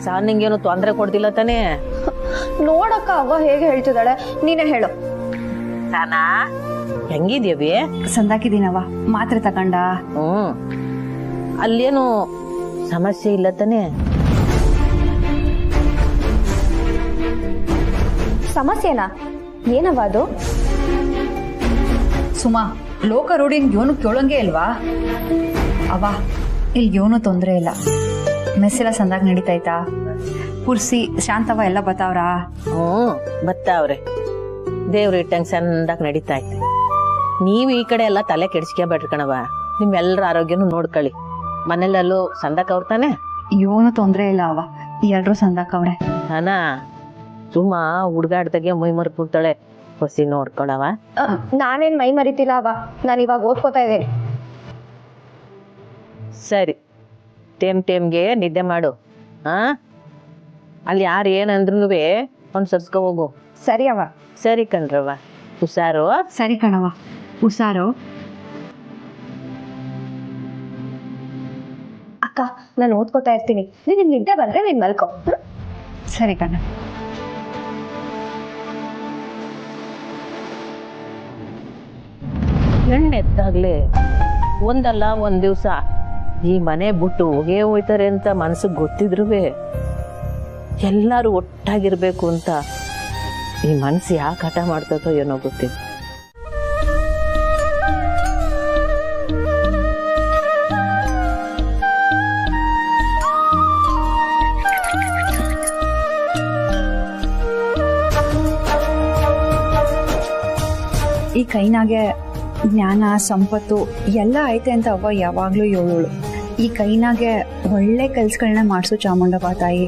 Sir ನಿಂಗೇನು ತೊಂದರೆ ಕೊಡ್ತಿಲ್ಲ ತಾನೇ? ನೋಡಕ್ಕ ಅವ್ವ ಹೇಗೆ ಹೇಳ್ತಿದ್ದಾಳೆ, ನೀನೇ ಹೇಳು. ಸಾನಾ ಹೆಂಗಿದ್ಯವಿ? ಸಂದಾಕಿದ್ದೀನವ್ವ, ಮಾತ್ರೆ ತಗೊಂಡ? ಅಲ್ಲೇನು ಸಮಸ್ಯೆ ಇಲ್ಲ ತಾನೇ? ಸಮಸ್ಯೆನಾ? ಏನವ್ವ ಅದು? ಸುಮಾ, ಲೋಕ ರೂಢಿನ ಯೋನು ಕೇಳಂಗೆ ಇಲ್ವಾ? ಅವ್ವ ಇಲ್ಲಿ ಯೋನು ತೊಂದರೆ ಇಲ್ಲ, ಮೆಸ್ಸೆಲ್ಲ ಸಂದಾಗ ನಡೀತಾಯ್ತಾ? ಪುರ್ಸಿ ಶಾಂತವ ಎಲ್ಲ ಬತ್ತಾವ್ರಾ? ಬತ್ತಾವ್ರೆ, ದೇವ್ರ ಇಟ್ಟಂಗ್ ಸಂದಾಗ ನಡೀತಾ ಐತೆ. ನೀವ್ ಈ ಕಡೆ ಎಲ್ಲ ತಲೆ ಕೆಡಿಸ್ಕೊಬೇಡ್ರಿ ಕಣವ, ನಿಮ್ಮೆಲ್ಲರ ಆರೋಗ್ಯನು ನೋಡ್ಕೊಳ್ಳಿ. ಮನೇಲೆಲ್ಲೂ ಸಂದಕ್ ಅವ್ರ ತಾನೆ? ಯೋನು ತೊಂದರೆ ಇಲ್ಲ ಅವ್ವ, ಎಲ್ರೂ ಸಂದಾಕವ್ರೆ. ಹಾನಾ ಸುಮ್ಮ ಹುಡ್ಗಾಡ್ದಾಗೆ ಮೈ ಮರ್ಬಿಡ್ತಾಳೆ, ಹೊಸಿ ನೋಡ್ಕೊಳವ. ನಾನೇನ್ ಮೈ ಮರಿತಿಲ್ಲ ಅವ್ವ, ನಾನು ಇವಾಗ ಓದ್ಕೋತಾ ಇದ್ದೇನೆ. ಸರಿ, ಟೇಮ್ಗೆ ನಿದ್ದೆ ಮಾಡು. ಅಲ್ಲಿ ಯಾರು ಏನಂದ್ರೂ ಅನ್ಸರ್ಸ್ಕೊ ಹೋಗು. ಸರಿ ಅವ್ವ. ಸರಿ ಕಣ್ರವ, ಹುಷಾರು. ಸರಿ ಕಣವ, ಹುಷಾರು. ಅಕ್ಕ, ನಾನು ಓದ್ಕೋತಾ ಇರ್ತೀನಿ, ನೀನ್ ನಿದ್ದೆ ಬಂದ್ರೆ ನೀನ್ ಮಲ್ಕೋ. ಸರಿ ಕಣ. ಹೆಣ್ಣೆತ್ತಾಗ್ಲೇ ಒಂದಲ್ಲ ಒಂದ್ ದಿವ್ಸ ಈ ಮನೆ ಬಿಟ್ಟು ಹೋಗೇ ಹೋಯ್ತಾರೆ ಅಂತ ಮನ್ಸಿಗೆ ಗೊತ್ತಿದ್ರು ಎಲ್ಲಾರು ಒಟ್ಟಾಗಿರ್ಬೇಕು ಅಂತ ಈ ಮನ್ಸು ಯಾಕೆ ಹಠ ಮಾಡ್ತದೋ ಏನೋ ಗೊತ್ತಿಲ್ಲ. ಈ ಕೈನಾಗೆ ಜ್ಞಾನ ಸಂಪತ್ತು ಎಲ್ಲ ಐತೆ ಅಂತ ಅವ್ವ ಯಾವಾಗ್ಲೂ ಹೇಳೋಳು. ಈ ಕೈನಾಗೆ ಒಳ್ಳೆ ಕೆಲ್ಸಗಳನ್ನ ಮಾಡಿಸು ಚಾಮುಂಡಪ್ಪ ತಾಯಿ.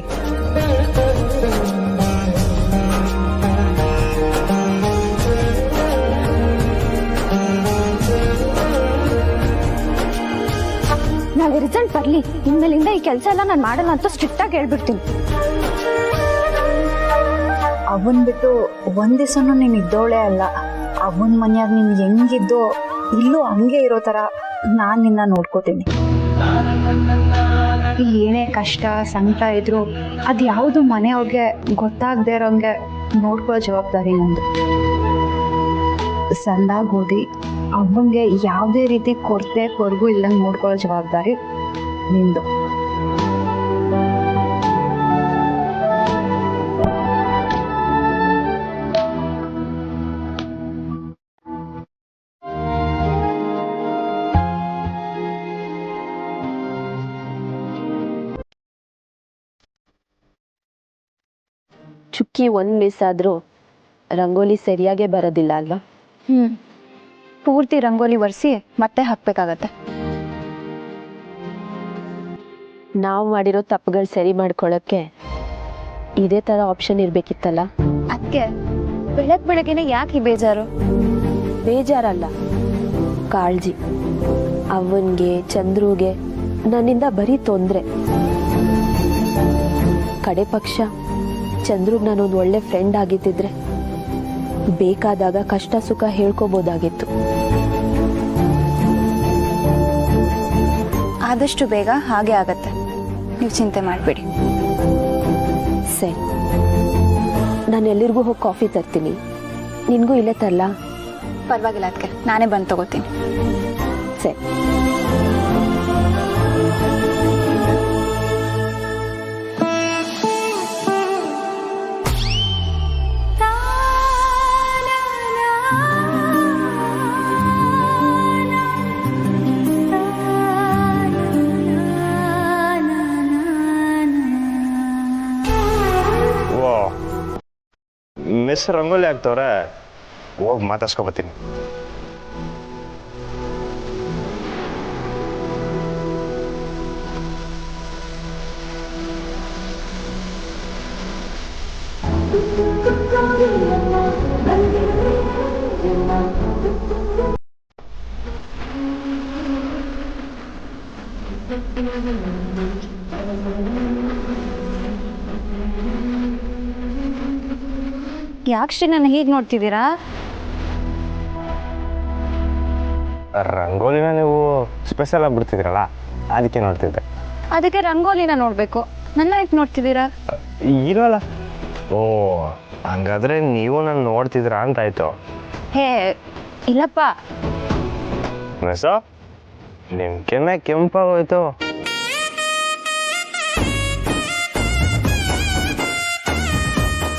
ನಾಳೆ ರಿಸಲ್ಟ್ ಬರ್ಲಿ, ಇನ್ಮೇಲಿಂದ ಈ ಕೆಲಸ ಎಲ್ಲ ನಾನು ಮಾಡಲ್ಲ ಅಂತ ಸ್ಟ್ರಿಕ್ಟ್ ಆಗಿ ಹೇಳ್ಬಿಡ್ತೀನಿ. ಅವನ್ ಬಿಟ್ಟು ಒಂದ್ ದಿವಸನೂ ನೀನ್ ಇದ್ದೋಳೆ ಅಲ್ಲ. ಅವನ್ ಮನ್ಯಾಗ ನೀನ್ ಹೆಂಗಿದ್ದೋ ಇಲ್ಲೂ ಹಂಗೆ ಇರೋ ತರ ನಾನ್ ನಿನ್ನ ನೋಡ್ಕೋತೀನಿ. ಏನೇ ಕಷ್ಟ ಸಂಕಟ ಇದ್ರು ಅದ್ ಯಾವ್ದು ಮನೆಯವ್ರಿಗೆ ಗೊತ್ತಾಗದೆ ಇರೋಂಗೆ ನೋಡ್ಕೊಳ್ಳೋ ಜವಾಬ್ದಾರಿ ನಂದು. ಸಂದಾಗ ಓದಿ ಅವನ್ಗೆ ಯಾವುದೇ ರೀತಿ ಕೊರಗು ಇಲ್ಲಂಗೆ ನೋಡ್ಕೊಳ್ಳೋ ಜವಾಬ್ದಾರಿ ನಿಂದು. ಚುಕ್ಕಿ ಒಂದು ಮಿಸ್ ಆದರೂ ರಂಗೋಲಿ ಸರಿಯಾಗೇ ಬರೋದಿಲ್ಲ ಅಲ್ವಾ? ಪೂರ್ತಿ ರಂಗೋಲಿ ಒರೆಸಿ ಮತ್ತೆ ಹಾಕ್ಬೇಕಾಗತ್ತೆ. ನಾವು ಮಾಡಿರೋ ತಪ್ಪುಗಳು ಸರಿ ಮಾಡ್ಕೊಳ್ಳೋಕ್ಕೆ ಇದೇ ಥರ ಆಪ್ಷನ್ ಇರಬೇಕಿತ್ತಲ್ಲ. ಅದಕ್ಕೆ ಬೆಳಗ್ಗೆನೆ ಯಾಕೆ ಬೇಜಾರು? ಬೇಜಾರಲ್ಲ, ಕಾಳಜಿ. ಅವನಿಗೆ ಚಂದ್ರುಗೆ ನನ್ನಿಂದ ಬರೀ ತೊಂದರೆ. ಕಡೆ ಪಕ್ಷ ಚಂದ್ರುಗೆ ನಾನೊಂದು ಒಳ್ಳೆ ಫ್ರೆಂಡ್ ಆಗಿದ್ದಿದ್ರೆ ಬೇಕಾದಾಗ ಕಷ್ಟ ಸುಖ ಹೇಳ್ಕೋಬೋದಾಗಿತ್ತು. ಆದಷ್ಟು ಬೇಗ ಹಾಗೆ ಆಗತ್ತೆ, ನೀವು ಚಿಂತೆ ಮಾಡಬೇಡಿ. ಸರಿ, ನಾನು ಎಲ್ಲಿರಿಗೂ ಹೋಗಿ ಕಾಫಿ ತರ್ತೀನಿ, ನಿನಗೂ ಇಲ್ಲೇ ತರಲಾ? ಪರವಾಗಿಲ್ಲ, ಅದಕ್ಕೆ ನಾನೇ ಬಂದು ತಗೋತೀನಿ. ಸರಿ. ಮಿಸ್ ರಂಗೋಲಿ ಆಗ್ತವ್ರೆ, ಹೋಗಿ ಮಾತಾಡ್ಸ್ಕೊಬತ್ತೀನಿ. ಯಾಕ್ಶ್ರೀ ನನ್ನ ಹೀಗೆ ನೋಡ್ತಿದ್ದೀರಾ? ರಂಗೋಲಿನ ನೀವು ಸ್ಪೆಷಲ್ ಆಗಿ ಬಿಡ್ತಿದ್ರಲ್ಲ, ಅದಕ್ಕೆ ನೋಡ್ತಿದ್ದೆ. ಅದಕ್ಕೆ ರಂಗೋಲಿನ ನೋಡಬೇಕು, ನನ್ನ ಯಾಕೆ ನೋಡ್ತಿದ್ದೀರಾ? ಇರೋಲ್ಲ. ಓ ಹಂಗಾದ್ರೆ ನೀವು ನಾನು ನೋಡ್ತಿದ್ರಾ ಅಂತಾಯ್ತು. ಹೇ ಇಲ್ಲಪ್ಪ. ಮೆಸೋ ನಿಮ್ ಕೆಮ್ಮೆ ಕೆಂಪಾಗೋಯ್ತು.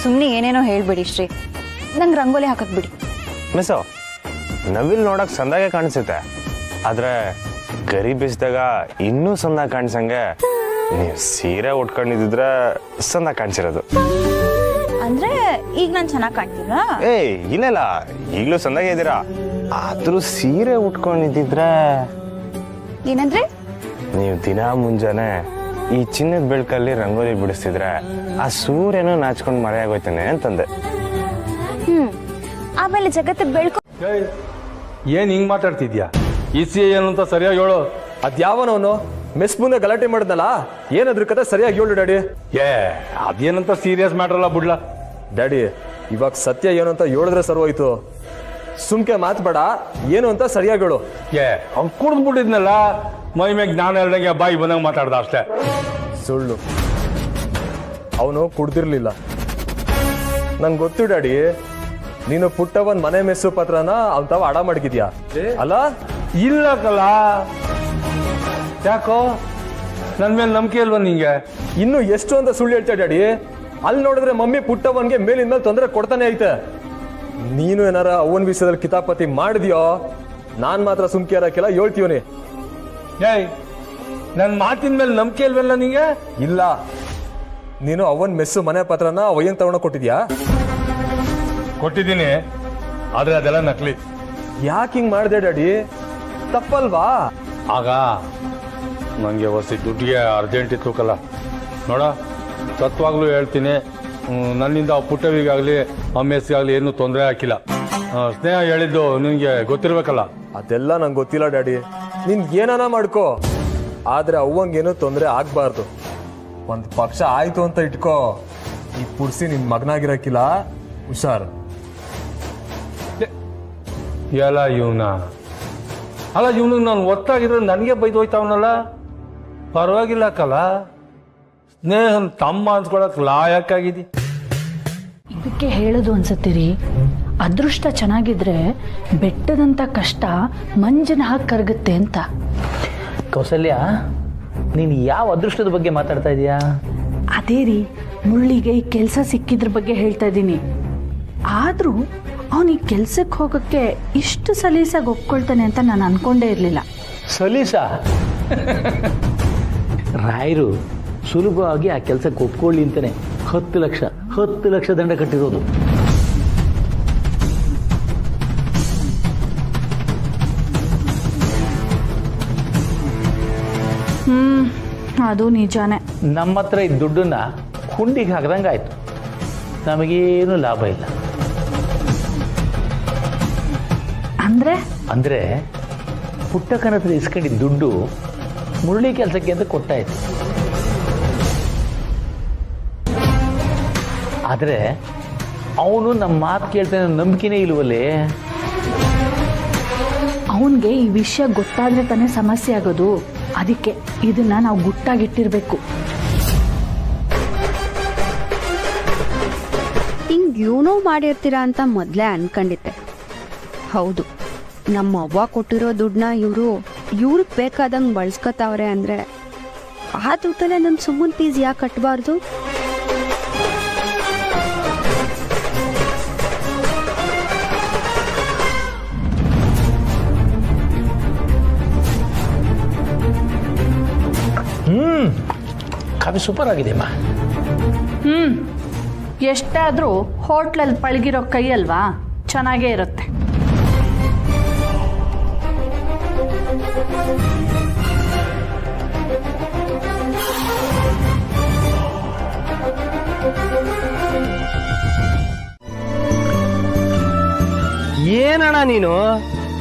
ಸುಮ್ಮನೆ ಏನೇನೋ ಹೇಳ್ಬೇಡಿ ಶ್ರೀ, ನಂಗೆ ರಂಗೋಲಿ ಹಾಕಕ್ ಬಿಡಿ. ಮೆಸೋ ನವಿಲ್ ನೋಡಕ್ ಸಂದಾಗೆ ಕಾಣಿಸುತ್ತೆ, ಆದ್ರೆ ಗರಿ ಬೀಸಿದಾಗ ಇನ್ನೂ ಸಂದಾಗ ಕಾಣಿಸಂಗೆ ನೀವು ಸೀರೆ ಉಟ್ಕೊಂಡಿದ್ರೆ ಸಂದಾಗ ಕಾಣಿಸಿರೋದು. ಅಂದ್ರೆ ಈಗ ನಾನು ಚೆನ್ನಾಗಿ ಕಾಣ್ತೀರಾ? ಏಯ್ ಇಲ್ಲ ಈಗಲೂ ಸಂದಾಗೆ ಇದ್ದೀರಾ, ಆದ್ರೂ ಸೀರೆ ಉಟ್ಕೊಂಡಿದ್ರೆ. ಏನಂದ್ರೆ? ನೀವು ದಿನ ಮುಂಜಾನೆ ಈ ಚಿನ್ನದ ಬೆಳಕಲ್ಲಿ ರಂಗೋಲಿ ಬಿಡಿಸ್ತಿದ್ರೆ ಆ ಸೂರ್ಯನೂ ನಾಚ್ಕೊಂಡು ಮರೆಯಾಗೋಯ್ತಾನೆ ಅಂತಂದೆ. ಆಮೇಲೆ ಜಗತ್ತು ಬೆಳ್ಕೊ. ಏನ್ ಹಿಂಗ್ ಮಾತಾಡ್ತಿದ್ಯಾ? ಸಿ ಏನು ಅಂತ ಸರಿಯಾಗಿ ಹೇಳು. ಅದ್ಯಾವನವನು ಮೆಸ್ ಮುಂದೆ ಗಲಾಟೆ ಮಾಡಿದ್ನಲ್ಲ, ಏನಾದ್ರ ಕತೆ ಸರಿಯಾಗಿ ಹೇಳು ಡ್ಯಾಡಿ. ಅದೇನಂತ ಸೀರಿಯಸ್ ಮ್ಯಾಟರ್ ಅಲ್ಲ ಬಿಡ್ಲಾ. ಡ್ಯಾಡಿ ಇವಾಗ ಸತ್ಯ ಏನು ಅಂತ ಹೇಳಿದ್ರೆ ಸರ್ವೋಯ್ತು. ಸುಮ್ಕೆ ಮಾತ್ಬೇಡ, ಏನು ಅಂತ ಸರಿಯಾಗಿ ಹೇಳು. ಅವ್ನು ಕುಡ್ದು ಬಿಟ್ಟಿದ್ನಲ್ಲ, ಮೈ ಮ್ಯಾಗ ಜ್ಞಾನ ಹೇಳ್ದಂಗೆ ಬಾಯಿ ಬಂದಂಗೆ ಮಾತಾಡ್ದ ಅಷ್ಟೇ. ಸುಳ್ಳು, ಅವನು ಕುಡ್ದಿರ್ಲಿಲ್ಲ. ನಂಗೆ ಗೊತ್ತು ಡ್ಯಾಡಿ, ನೀನು ಪುಟ್ಟವನ್ ಮನೆ ಮೆಸ್ಸು ಪತ್ರನ ಅವನ್ ತಾವ ಅಡ ಮಡಗಿದ್ಯಾ ಅಲ್ಲ? ಇಲ್ಲ ಕಲ, ಯಾಕೋ ನನ್ ಮೇಲೆ ನಂಬಿಕೆ ಇಲ್ವಾ ನಿಂಗೆ? ಇನ್ನು ಎಷ್ಟು ಅಂತ ಸುಳ್ಳು ಹೇಳ್ತಾ ಡ್ಯಾಡಿ? ಅಲ್ಲಿ ನೋಡಿದ್ರೆ ಮಮ್ಮಿ ಪುಟ್ಟವನ್ಗೆ ಮೇಲಿನ ಮೇಲೆ ತೊಂದರೆ ಕೊಡ್ತಾನೆ ಐತೆ. ನೀನು ಏನಾರ ಅವನ್ ವಿಷಯದಲ್ಲಿ ಕಿತಾಪತಿ ಮಾಡಿದ್ಯೋ, ನಾನ್ ಮಾತ್ರ ಸುಮ್ಕೆ ಇರಕ್ಕೆಲ್ಲ ಹೇಳ್ತೀವನಿ. ನನ್ ಮಾತಿನ ಮೇಲೆ ನಂಬಿಕೆ ಇಲ್ವಲ್ಲ ನಿಂಗೆ? ಇಲ್ಲ, ನೀನು ಅವನ್ ಮೆಸ್ಸು ಮನೆ ಪತ್ರನ ಅವಯ್ಯನ್ ತಗೊಂಡ ಕೊಟ್ಟಿದ್ಯಾ? ಕೊಟ್ಟಿದ್ದೀನಿ, ಆದ್ರೆ ಅದೆಲ್ಲ ನಕಲಿ. ಯಾಕೆ ಹಿಂಗ್ ಮಾಡಿದೆ ಡ್ಯಾಡಿ? ತಪ್ಪಲ್ವಾ? ಆಗ ನನಗೆ ಹೊಸ ದುಡ್ಡಿಗೆ ಅರ್ಜೆಂಟ್ ಇತ್ತು ಕಲ. ನೋಡ, ಸತ್ವಾಗ್ಲೂ ಹೇಳ್ತೀನಿ, ನನ್ನಿಂದ ಪುಟ್ಟವಿಗಾಗಲಿ ಅಮ್ಮೆಸ್ಗಾಗಲಿ ಏನೂ ತೊಂದರೆ ಹಾಕಿಲ್ಲ. ಸ್ನೇಹ ಹೇಳಿದ್ದು ನಿನಗೆ ಗೊತ್ತಿರ್ಬೇಕಲ್ಲ. ಅದೆಲ್ಲ ನಂಗೆ ಗೊತ್ತಿಲ್ಲ ಡ್ಯಾಡಿ, ನಿನ್ ಏನಾನ ಮಾಡ್ಕೋ, ಆದ್ರೆ ಅವ್ವಂಗೇನು ತೊಂದರೆ ಆಗ್ಬಾರ್ದು. ಒಂದ್ ಪಕ್ಷ ಆಯ್ತು ಅಂತ ಇಟ್ಕೋ, ಈ ಪುಡ್ಸಿ ನಿನ್ ಮಗನಾಗಿರಕ್ಕಿಲ್ಲ, ಹುಷಾರ್. ಎಲ್ಲ ಇವನ ಅಲ್ಲ, ಇವನಿಗೆ ನಾನು ಒತ್ತಾಗಿದ್ರೆ ನನಗೆ ಬೈದು ಹೋಯ್ತಾವನಲ್ಲ. ಪರವಾಗಿಲ್ಲ ಕಲ, ಸ್ನೇಹನ್ ತಮ್ಮ ಅನ್ಸ್ಕೊಳಕ್ ಲಾಯಕ್ಕಾಗಿದ್ದಿ. ಇದಕ್ಕೆ ಹೇಳೋದು ಅನ್ಸತ್ತೀರಿ, ಅದೃಷ್ಟ ಚೆನ್ನಾಗಿದ್ರೆ ಬೆಟ್ಟದಂಥ ಕಷ್ಟ ಮಂಜಿನ ಹಾಕಿ ಕರಗುತ್ತೆ ಅಂತ. ಕೌಸಲ್ಯ, ನೀನು ಯಾವ ಅದೃಷ್ಟದ ಬಗ್ಗೆ ಮಾತಾಡ್ತಾ ಇದೀಯಾ? ಅದೇ ರೀ, ಮುಳ್ಳಿಗೆ ಈ ಕೆಲಸ ಸಿಕ್ಕಿದ್ರ ಬಗ್ಗೆ ಹೇಳ್ತಾ ಇದ್ದೀನಿ. ಆದರೂ ಅವನು ಈ ಕೆಲ್ಸಕ್ಕೆ ಹೋಗೋಕ್ಕೆ ಇಷ್ಟು ಸಲೀಸಾಗಿ ಒಪ್ಕೊಳ್ತಾನೆ ಅಂತ ನಾನು ಅನ್ಕೊಂಡೇ ಇರಲಿಲ್ಲ. ಸಲೀಸ ರಾಯರು ಸುಲಭವಾಗಿ ಆ ಕೆಲಸಕ್ಕೆ ಒಪ್ಕೊಳ್ಳಿ ಅಂತಾನೆ 10 ಲಕ್ಷ ದಂಡ ಕಟ್ಟಿರೋದು. ಅದು ನಿಜಾನೇ. ನಮ್ಮ ಹತ್ರ ಈ ದುಡ್ಡನ್ನ ಹುಂಡಿಗೆ ಹಾಕ್ದಂಗೆ ಆಯ್ತು, ನಮಗೇನು ಲಾಭ ಇಲ್ಲ. ಅಂದ್ರೆ ಪುಟ್ಟಕ್ಕನ ಹತ್ರ ಇಸ್ಕೊಂಡಿದ್ದ ದುಡ್ಡು ಮುರಳಿ ಕೆಲಸಕ್ಕೆ ಅಂತ ಕೊಟ್ಟಾಯ್ತು. ಆದ್ರೆ ಅವನು ನಮ್ಮ ಮಾತು ಕೇಳ್ತಾನೆ ನಂಬಿಕೆನೇ ಇಲ್ವಲ್ಲೇ. ಅವನಿಗೆ ಈ ವಿಷಯ ಗೊತ್ತಾದ್ರೆ ತಾನೇ ಸಮಸ್ಯೆ ಆಗೋದು. ಅದಕ್ಕೆ ಇದನ್ನ ನಾವು ಗುಟ್ಟಾಗಿಟ್ಟಿರ್ಬೇಕು. ಹಿಂಗ್ ಏನೋ ಮಾಡಿರ್ತೀರಾ ಅಂತ ಮೊದಲೇ ಅನ್ಕೊಂಡಿದ್ದೆ. ಹೌದು, ನಮ್ಮ ಅವ್ವ ಕೊಟ್ಟಿರೋ ದುಡ್ಡನ್ನ ಇವ್ರಿಗೆ ಬೇಕಾದಂಗೆ ಬಳಸ್ಕೊತಾವ್ರೆ ಅಂದ್ರೆ ಆ ದುಡ್ಡಲ್ಲೇ ನಮ್ಮ ಸುಮ್ಮನ್ ಫೀಸ್ ಯಾಕೆ ಕಟ್ಟಬಾರ್ದು? ಕಾಫಿ ಸೂಪರ್ ಆಗಿದೆ ಅಮ್ಮ. ಎಷ್ಟಾದ್ರೂ ಹೋಟ್ಲಲ್ಲಿ ಪಳಗಿರೋ ಕೈ ಅಲ್ವಾ, ಚೆನ್ನಾಗೇ ಇರುತ್ತೆ. ಏನಣ್ಣ ನೀನು,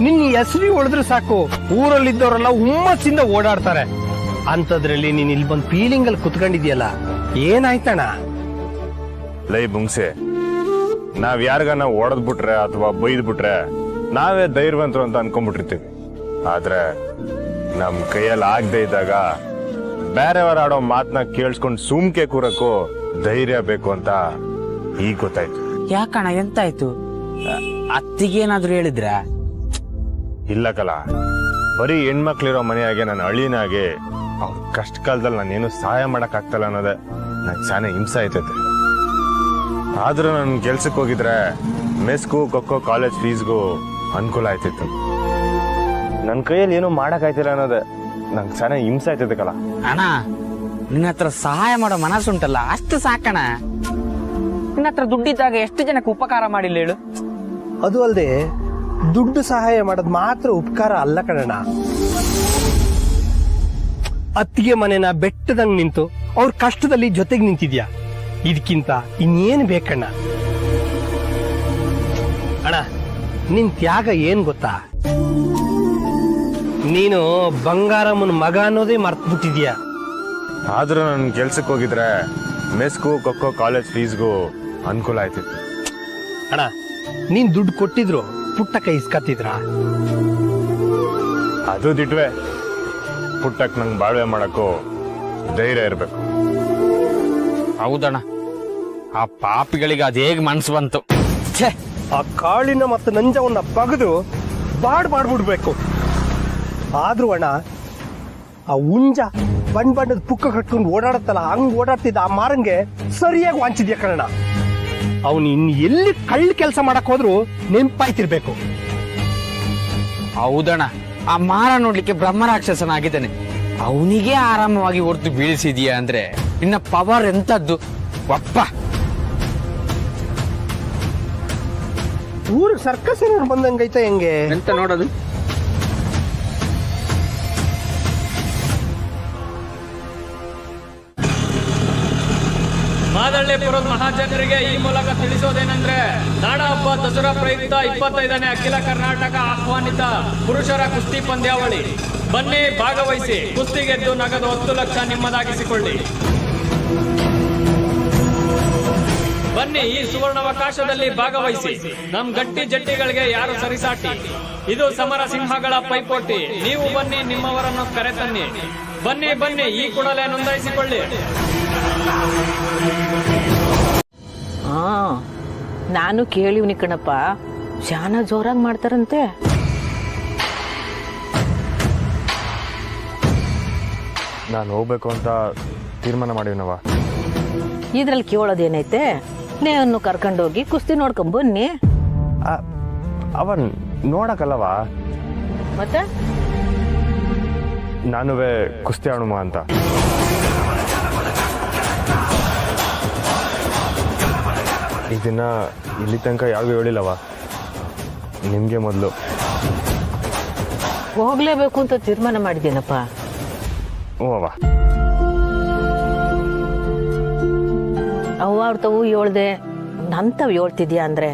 ನಿನ್ನ ಹೆಸರಿ ಹೊಡೆದ್ರೆ ಸಾಕು ಊರಲ್ಲಿದ್ದವರೆಲ್ಲ ಹುಮ್ಮಸ್ಸಿಂದ ಓಡಾಡ್ತಾರೆ. ಅಂತದ್ರಲ್ಲಿ ನೀನ್ ಇಲ್ಲಿ ಬಂದ್ ಫೀಲಿಂಗ್ ಅಲ್ಲಿ ಕುತ್ಕೊಂಡಿದ್ಯಲ್ಲ, ಏನಾಯ್ತಣ್ಣ? ಲೈ ಬುಂಗ್ಸೆ, ನಾವ್ ಯಾರಿಗಾನ ಓಡದ್ ಬಿಟ್ರೆ ಅಥವಾ ಬೈದ್ ಬಿಟ್ರೆ ನಾವೇ ಧೈರ್ಯವಂತರು ಅಂತ ಅನ್ಕೊಂಡ್ಬಿಟ್ಟಿರ್ತೀವಿ. ಆದ್ರೆ ನಮ್ ಕೈಯಲ್ಲಿ ಆಗದೆ ಇದ್ದಾಗ ಬೇರೆಯವರು ಆಡೋ ಮಾತನ್ನ ಕೇಳಿಸ್ಕೊಂಡು ಸುಮ್ಕೆ ಕೂರಕ್ಕೂ ಧೈರ್ಯ ಬೇಕು ಅಂತ ಈಗ ಗೊತ್ತಾಯ್ತು. ಯಾಕಣ್ಣ ಎಂತಾಯ್ತು? ಅತ್ತಿಗೇನಾದ್ರೂ ಹೇಳಿದ್ರ? ಇಲ್ಲ ಕಲ, ಬರೀ ಹೆಣ್ಮಕ್ಳಿರೋ ಮನೆಯಾಗೆ ನನ್ನ ಅಳಿನಾಗೆ ಅವ್ರ ಕಷ್ಟ ಕಾಲದಲ್ಲಿ ನಾನೇನು ಸಹಾಯ ಮಾಡಕ್ ಆಗ್ತಲ್ಲ ಅನ್ನೋದೇ ನಂಗೆ ಸಾನೆ ಹಿಂಸೆ ಆಯ್ತೈತೆ. ಆದ್ರೂ ನನ್ನ ಕೆಲ್ಸಕ್ಕೆ ಹೋಗಿದ್ರೆ ಮೆಸ್ಗೂ ಖೋಖೋ ಕಾಲೇಜ್ ಫೀಸ್ಗೂ ಅನುಕೂಲ ಆಯ್ತಿತ್ತು. ನನ್ನ ಕೈಯಲ್ಲಿ ಏನೂ ಮಾಡಕ್ಕಾಯ್ತಿಲ್ಲ ಅನ್ನೋದೇ ನಂಗೆ ಸಾನೆ ಹಿಂಸೆ ಆಯ್ತೈತೆ ಕಲ. ಅಣ್ಣ ನಿನ್ನ ಹತ್ರ ಸಹಾಯ ಮಾಡೋ ಮನಸ್ಸುಂಟಲ್ಲ, ಅಷ್ಟು ಸಾಕಣ. ನಿನ್ನ ಹತ್ರ ದುಡ್ಡಿದ್ದಾಗ ಎಷ್ಟು ಜನಕ್ಕೆ ಉಪಕಾರ ಮಾಡಿಲ್ಲ ಹೇಳು? ಅದು ಅಲ್ಲದೆ ದುಡ್ಡು ಸಹಾಯ ಮಾಡೋದು ಮಾತ್ರ ಉಪಕಾರ ಅಲ್ಲ ಕಣಣ್ಣ. ಅತ್ತಿಗೆ ಮನೆನ ಬೆಟ್ಟದಂಗ್ ನಿಂತು ಅವ್ರ ಕಷ್ಟದಲ್ಲಿ ಜೊತೆಗೆ ನಿಂತಿದ್ಯಾ, ಇದಕ್ಕಿಂತ ಇನ್ನೇನು ಬೇಕಣ್ಣ? ಅಣ್ಣ, ನಿನ್ ತ್ಯಾಗ ಏನ್ ಗೊತ್ತಾ? ನೀನು ಬಂಗಾರಮ್ಮನ ಮಗ ಅನ್ನೋದೇ ಮರ್ತು ಬಿಟ್ಟಿದ್ಯಾ. ಆದ್ರೂ ನನ್ನ ಕೆಲ್ಸಕ್ಕೆ ಹೋಗಿದ್ರೆ ಮೆಸ್ಗೂ ಖೋಖೋ ಕಾಲೇಜ್ ಫೀಸ್ಗೂ ಅನುಕೂಲ ಆಯ್ತಿತ್ತು. ಅಣ್ಣ, ನೀನ್ ದುಡ್ಡು ಕೊಟ್ಟಿದ್ರು ಪುಟ್ಟ ಕೈ ಇಸ್ಕತ್ತಿದ್ರ? ಅದು ದಿಟ್ವೆ. ಪುಟ್ಟಕ್ ನಂಗೆ ಬಾಳ್ವೆ ಮಾಡಕ್ಕೂ ಧೈರ್ಯ ಇರ್ಬೇಕು. ಹೌದಣ್ಣ, ಆ ಪಾಪಿಗಳಿಗೆ ಅದ್ ಹೇಗ್ ಮನ್ಸು ಬಂತು? ಛೇ, ಆ ಕಾಳಿನ ಮತ್ತು ನಂಜವನ್ನ ಬಗದು ಬಾಡ್ಬಿಡ್ಬೇಕು. ಆದ್ರೂ ಅಣ್ಣ, ಆ ಹುಂಜ ಬಣ್ಣದ ಪುಕ್ಕ ಕಟ್ಕೊಂಡು ಓಡಾಡತ್ತಲ್ಲ, ಹಂಗ್ ಓಡಾಡ್ತಿದ್ದ ಆ ಮಾರಂಗೆ ಸರಿಯಾಗಿ ವಾಂಚಿದ್ಯಾ ಕಣ. ಅವನು ಇನ್ ಎಲ್ಲಿ ಕಳ್ಳ ಕೆಲಸ ಮಾಡಕ್ ಹೋದ್ರು ನೆನ್ಪಾಯ್ತಿರ್ಬೇಕು. ಹೌದಣ್ಣ, ಆ ಮಾರ ನೋಡ್ಲಿಕ್ಕೆ ಬ್ರಹ್ಮರಾಕ್ಷಸನಾಗಿದ್ದಾನೆ. ಅವನಿಗೆ ಆರಾಮವಾಗಿ ಹೊರತು ಬೀಳಿಸಿದೀಯ ಅಂದ್ರೆ ಇನ್ನ ಪವರ್ ಎಂತದ್ದು ಒಪ್ಪ. ಊರು ಸರ್ಕಸ್ ಬಂದಂಗೈತ ಹೆಂಗೆ ಎಂತ ನೋಡೋದು? ಮಾದಳ್ಳಿಪುರದ ಮಹಾಜನರಿಗೆ ಈ ಮೂಲಕ ತಿಳಿಸೋದೇನೆಂದ್ರೆ, ನಾಡ ಹಬ್ಬ ದಸರಾ ಪ್ರಯುಕ್ತ 25ನೇ ಅಖಿಲ ಕರ್ನಾಟಕ ಆಹ್ವಾನಿತ ಪುರುಷರ ಕುಸ್ತಿ ಪಂದ್ಯಾವಳಿ. ಬನ್ನಿ, ಭಾಗವಹಿಸಿ, ಕುಸ್ತಿ ಗೆದ್ದು ನಗದು 10 ಲಕ್ಷ ನಿಮ್ಮದಾಗಿಸಿಕೊಳ್ಳಿ. ಬನ್ನಿ, ಈ ಸುವರ್ಣಾವಕಾಶದಲ್ಲಿ ಭಾಗವಹಿಸಿ. ನಮ್ ಗಟ್ಟಿ ಜಟ್ಟಿಗಳಿಗೆ ಯಾರು ಸರಿಸಾಟಿ? ಇದು ಸಮರ ಸಿಂಹಗಳ ಪೈಪೋಟಿ. ನೀವು ಬನ್ನಿ, ನಿಮ್ಮವರನ್ನು ಕರೆತನ್ನಿ. ಬನ್ನಿ ಬನ್ನಿ, ಈ ಕೂಡಲೇ ನೋಂದಾಯಿಸಿಕೊಳ್ಳಿ. ಹಾ, ನಾನು ಕೇಳಿವ್ನಿ ಕಣಪ್ಪ, ಶಾನ ಜೋರಾಗಿ ಮಾಡ್ತಾರಂತೆ. ನಾನು ಹೋಗ್ಬೇಕು ಅಂತ ತೀರ್ಮಾನ ಮಾಡಿವ್ನವ. ಇದ್ರಲ್ಲಿ ಕೇಳೋದೇನೈತೆ? ನೇವನ್ನು ಕರ್ಕೊಂಡೋಗಿ ಕುಸ್ತಿ ನೋಡ್ಕೊಂಡ್ ಬನ್ನಿ. ಅವ ನೋಡಕಲ್ಲವ, ಮತ್ತೆ ನಾನುವೇ ಕುಸ್ತಿ ಆಡುಮ ಅಂತ. ಇದನ್ನ ಇಲ್ಲಿ ತನಕ ಯಾರಿಗೂ ಹೇಳಿಲ್ಲವ, ನಿಮ್ಗೆ ಮೊದಲು. ಹೋಗ್ಲೇಬೇಕು ಅಂತ ತೀರ್ಮಾನ ಮಾಡಿದ್ದೀನಪ್ಪ. ಹ್ಞೂ ಅವ್ವ. ಅವ್ವ ಅವ್ರತವು ಹೇಳ್ದೆ, ನಂತವ್ ಹೇಳ್ತಿದ್ಯಾ ಅಂದ್ರೆ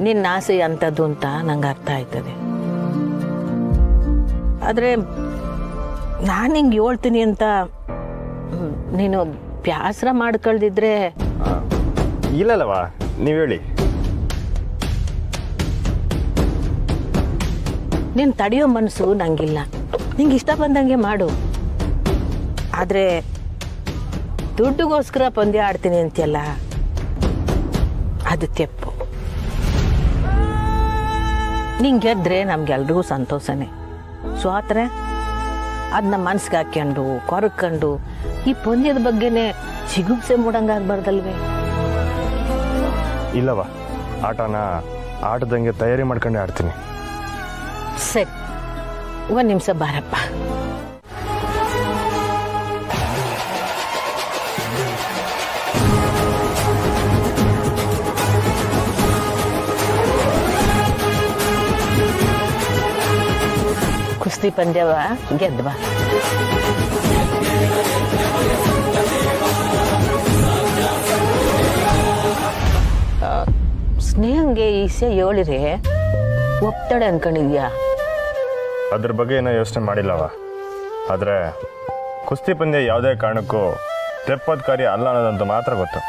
ನಿನ್ನ ಆಸೆ ಅಂತದ್ದು ಅಂತ ನಂಗೆ ಅರ್ಥ ಆಯ್ತದೆ. ಆದ್ರೆ ನಾನು ಹಿಂಗೆ ಹೇಳ್ತೀನಿ ಅಂತ ನೀನು ಬ್ಯಾಸರ ಮಾಡ್ಕೊಳ್ದಿದ್ರೆ. ಇಲ್ಲಲ್ಲವ, ನೀವು ಹೇಳಿ. ನೀನು ತಡೆಯೋ ಮನಸ್ಸು ನಂಗಿಲ್ಲ. ನಿಂಗೆ ಇಷ್ಟ ಬಂದಂಗೆ ಮಾಡು. ಆದ್ರೆ ದುಡ್ಡುಗೋಸ್ಕರ ಪಂದ್ಯ ಆಡ್ತೀನಿ ಅಂತೆಲ್ಲ, ಅದು ತೆಪ್ಪು. ನಿಂಗೆ ಗೆದ್ರೆ ನಮ್ಗೆಲ್ರಿಗೂ ಸಂತೋಷನೇ. ಸೋತ್ರೆ ಅದನ್ನ ಮನ್ಸಿಗೆ ಹಾಕ್ಕೊಂಡು ಕೊರಕೊಂಡು ಈ ಪಂದ್ಯದ ಬಗ್ಗೆನೆ ಚಿಗುಪ್ಸೆ ಮೂಡಂಗಾಗ್ಬಾರ್ದಲ್ವೇ? ಇಲ್ಲವ, ಆಟನ ಆಟದಂಗೆ ತಯಾರಿ ಮಾಡ್ಕೊಂಡೆ ಆಡ್ತೀನಿ. ಸರಿ, 1 ನಿಮಿಷ ಬಾರಪ್ಪ. ಕುಸ್ತಿ ಪಂದ್ಯವ ಗೆದ್ವಾ. ಸ್ನೇಹಂಗೆ ಈಸೆ ಹೇಳಿರಿ ಒಪ್ತಾಳೆ ಅನ್ಕೊಂಡಿದ್ಯಾ? ಅದ್ರ ಬಗ್ಗೆ ಏನೋ ಯೋಚನೆ ಮಾಡಿಲ್ಲವ. ಆದ್ರೆ ಕುಸ್ತಿ ಪಂದ್ಯ ಯಾವುದೇ ಕಾರಣಕ್ಕೂ ತೆಪ್ಪದ ಕಾರ್ಯ ಅಲ್ಲ ಅನ್ನೋದಂತ ಮಾತ್ರ ಗೊತ್ತು.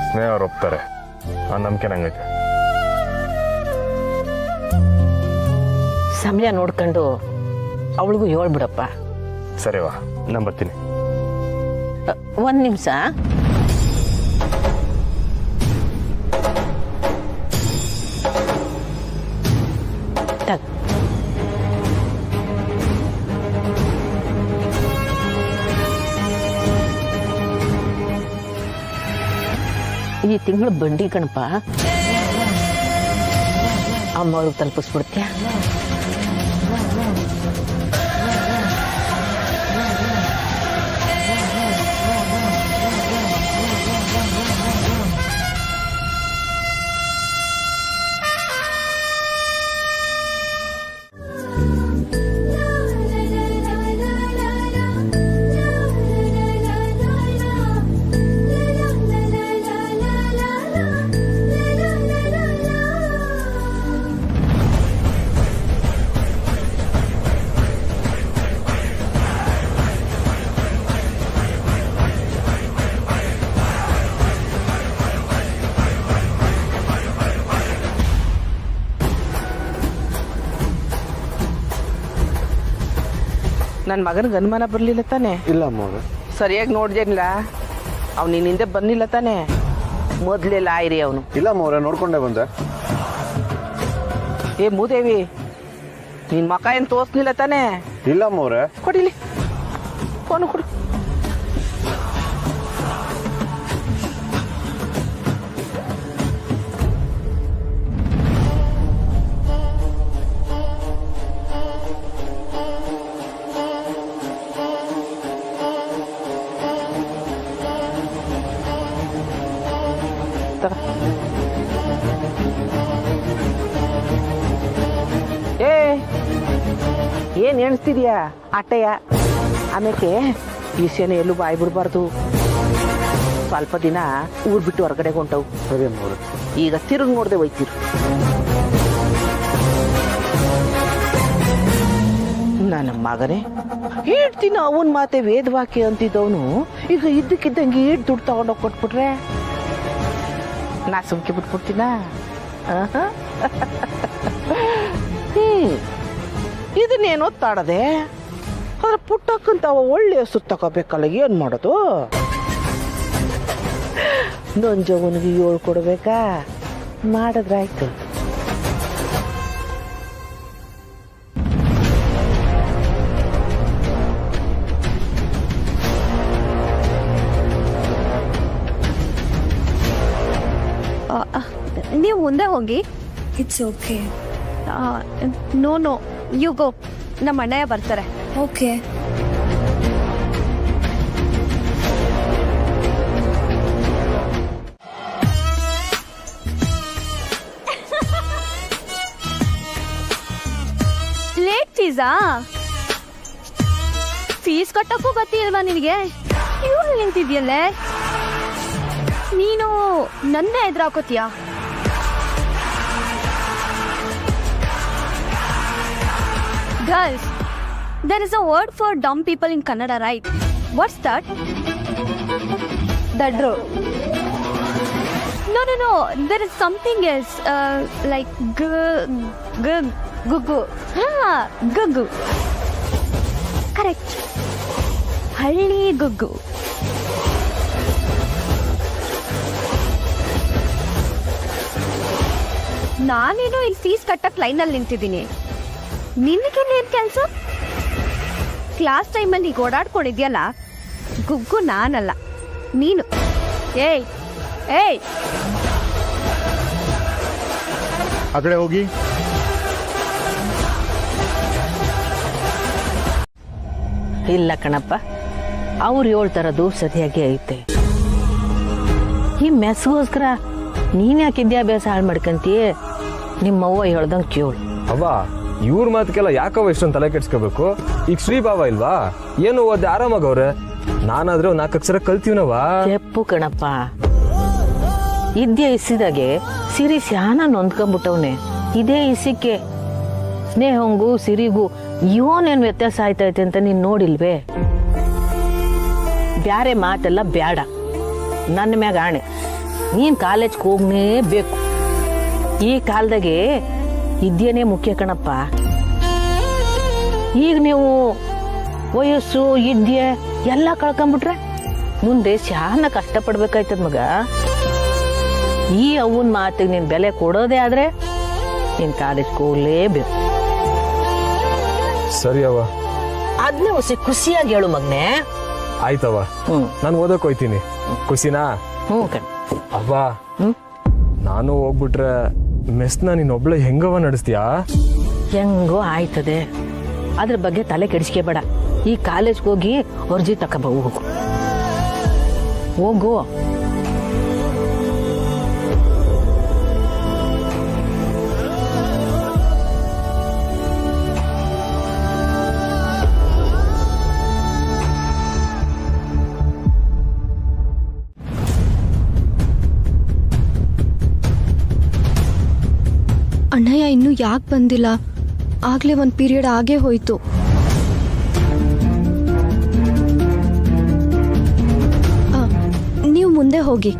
ಸ್ನೇಹ ಅವ್ರು ಒಪ್ತಾರೆ, ಆ ನಂಬಿಕೆ ನಂಗೈತೆ. ಸಮಯ ನೋಡ್ಕೊಂಡು ಅವಳಿಗೂ ಹೇಳ್ಬಿಡಪ್ಪ. ಸರಿವಾ, ನಾನು ಬರ್ತೀನಿ. ಒಂದು ನಿಮಿಷ. ಈ ತಿಂಗಳು ಬಂಡಿ ಕಣಪ್ಪ, ಅಮ್ಮವ್ರಿಗೆ ತಲುಪಿಸ್ಬಿಡ್ತೀಯ? ನನ್ನ ಮಗನಿಗೆ ಅನುಮಾನ ಬರಲಿಲ್ಲ ತಾನೆ? ಇಲ್ಲ ಅಮ್ಮವ್ರೆ. ಸರಿಯಾಗಿ ನೋಡ್ದೇನಿಲ್ಲ, ಅವ್ನು ನಿನ್ನಿಂದ ಬಂದಿಲ್ಲ ತಾನೆ? ಮೊದಲೇ ಲಾಯಿರಿ ಅವನು. ಇಲ್ಲ ಅಮ್ಮವ್ರೆ, ನೋಡ್ಕೊಂಡೆ ಬಂದೆ. ಏ ಮೂದೇವಿ, ನಿನ್ ಮಕ ಏನು ತೋರಿಸ್ಲಿಲ್ಲ ತಾನೆ? ಇಲ್ಲ ಅಮ್ಮವ್ರೆ. ಕೊಡಿಲಿ ಫೋನು ಕೊಡು. ಏನ್ ಎಣಿಸ್ತಿದ್ಯಾ ಆಟಯ್ಯ? ಆಮೇಲೆ ವಿಷಯನ ಎಲ್ಲೂ ಬಾಯಿ ಬಿಡ್ಬಾರ್ದು. ಸ್ವಲ್ಪ ದಿನ ಊರ್ ಬಿಟ್ಟು ಹೊರಗಡೆ ಹೊಂಟವು. ಸರಿ ಅಮ್ಮವ್ರೆ. ಈಗ ತಿರುಗಿ ನೋಡ್ದೆ ಹೋಯ್ತಿರು. ನನ್ನ ಮಗನೇ ಈಟ್ ದಿನ ಅವನ್ ಮಾತೆ ವೇದವಾಕ್ಯ ಅಂತಿದ್ದವನು ಈಗ ಇದ್ದಕ್ಕಿದ್ದಂಗೆ ಈಟ್ ದುಡ್ಡು ತಗೊಂಡೋಗಿ ಕೊಟ್ಬಿಟ್ರೆ ನಾ ಸುಮ್ಕೆ ಬಿಟ್ಬಿಡ್ತೀನ? ಇದನ್ನೇನೋ ತಾಡದೆ, ಆದ್ರೆ ಪುಟ್ಟಕ್ಕಂತ ಒಳ್ಳೆ ಹೆಸರು ತಗೋಬೇಕಲ್ಲ, ಏನ್ ಮಾಡೋದು? ನೊಂಜವನಿಗೆ 7 ಕೊಡ್ಬೇಕಾ? ಮಾಡಿದ್ರಾಯ್ತು. ನೀವು ಮುಂದೆ ಹೋಗಿ. It's okay. No no, you go. ನಮ್ಮ ಅಣ್ಣಯ್ಯ ಬರ್ತಾರೆ. ಓಕೆ. ಲೇಟ್ ಫೀಸಾ? ಫೀಸ್ ಕಟ್ಟಕ್ಕೂ ಗೊತ್ತಿಲ್ವಾ ನಿನಗೆ? ಇವ್ರು ನಿಂತಿದ್ಯಲ್ಲೇ, ನೀನು ನನ್ನ ಎದುರಾಕೋತೀಯಾ? Girls, there is a word for dumb people in Kannada, right? What's that? Dadru. No. There is something else, like gugu. Gugu. Correct. Halli gugu. ನಾನೇನೋ ಇಲ್ಲಿ ಫೀಸ್ ಕಟ್ಟಕ್ಕೆ ಲೈನಲ್ಲಿ ನಿಂತಿದ್ದೀನಿ. ನಿನಗೇನೇನು ಕೆಲಸ? ಕ್ಲಾಸ್ ಟೈಮಲ್ಲಿ ಈಗ ಓಡಾಡ್ಕೊಂಡಿದ್ಯಲ್ಲ, ಗುಗ್ಗು ನಾನಲ್ಲ, ನೀನು. ಏಯ್ ಏಯ್, ಆ ಕಡೆ ಹೋಗಿ. ಇಲ್ಲ ಕಣಪ್ಪ, ಅವ್ರು ಹೇಳ್ತಾರದು ಸರಿಯಾಗಿ ಐತೆ. ಈ ಮೆಸ್ಗೋಸ್ಕರ ನೀನ್ ಯಾಕೆ ವಿದ್ಯಾಭ್ಯಾಸ ಹಾಳು ಮಾಡ್ಕಂತೀಯ? ನಿಮ್ಮವ್ವ ಹೇಳ್ದಂಗೆ ಕೇಳು. ಅವ್ವ, ಇವ್ರ ಮಾತಕ್ಕೆಲ್ಲ ಯಾಕವ ಇಷ್ಟೊಂದು ತಲೆ ಕೆಡ್ಸ್ಕೋಬೇಕು? ಈಗ ಶ್ರೀಭಾವ ಇಲ್ವಾ? ಏನು ಓದಿ ಆರಾಮಾಗವ್ರೆ. ನಾನಾದ್ರೆ 4 ಅಕ್ಷರ ಕಲ್ತೀವ್ನವ. ತೆಪ್ಪು ಕಣಪ್ಪ, ಇದ್ಯಾ ಇಸಿದಾಗೆ ಸಿರಿ ಸ್ಯಾನ ನೊಂದ್ಕೊಂಡ್ಬಿಟ್ಟವ್ನೆ. ಇದೇ ಇಸಿಕ್ಕೆ ಸ್ನೇಹಂಗೂ ಸಿರಿಗೂ ಇವನೇನು ವ್ಯತ್ಯಾಸ ಆಯ್ತೈತೆ ಅಂತ ನೀನ್ ನೋಡಿಲ್ವೇ? ಬ್ಯಾರೆ ಮಾತೆಲ್ಲ ಬ್ಯಾಡ, ನನ್ನ ಮ್ಯಾಗ ಆಣೆ. ನೀನ್ ಕಾಲೇಜ್ಗೆ ಹೋಗ್ನೇ ಬೇಕು. ಈ ಕಾಲದಾಗೆ ಇದ್ಯೇನೆ ಮುಖ್ಯ ಕಣಪ್ಪ. ಈಗ ನೀವು ವಯಸ್ಸು ವಿದ್ಯೆ ಎಲ್ಲ ಕಳ್ಕೊಂಬಿಟ್ರೆ ಮುಂದೆ ಶಾನ ಕಷ್ಟಪಡ್ಬೇಕಾಯ್ತದ ಮಗ. ಈ ಅವನ ಮಾತಿಗೆ ನೀನ್ ಬೆಲೆ ಕೊಡೋದೇ ಆದ್ರೆ ನೀನ್ ಕಾಲೇಜ್ ಹೋಗ್ಲೇಬೇಕು. ಸರಿ ಅವ್ವ. ಅದ್ನೇ ಹೊಸ ಖುಷಿಯಾಗಿ ಹೇಳು ಮಗ್ನೆ. ಆಯ್ತವ್ವ, ನಾನು ಓದಕ್ ಹೋಯ್ತೀನಿ. ಖುಷಿನಾ? ಅವ್ವ, ನಾನು ಹೋಗ್ಬಿಟ್ರೆ ಮೆಸ್ನ ನೀನೊಬ್ಳೆ ಹೆಂಗವ ನಡೆಸ್ತೀಯಾ? ಹೆಂಗೋ ಆಯ್ತದೆ, ಅದ್ರ ಬಗ್ಗೆ ತಲೆ ಕೆಡಿಸ್ಕೋಬೇಡ. ಈ ಕಾಲೇಜ್ಗೆ ಹೋಗಿ ಅರ್ಜಿ ತಕಬ ಹೋಗು. ಅಣ್ಣಯ್ಯ ಇನ್ನೂ ಯಾಕೆ ಬಂದಿಲ್ಲ? ಆಗ್ಲೇ ಒಂದು ಪೀರಿಯಡ್ ಆಗೇ ಹೋಯ್ತು. ನೀವು ಮುಂದೆ ಹೋಗಿ.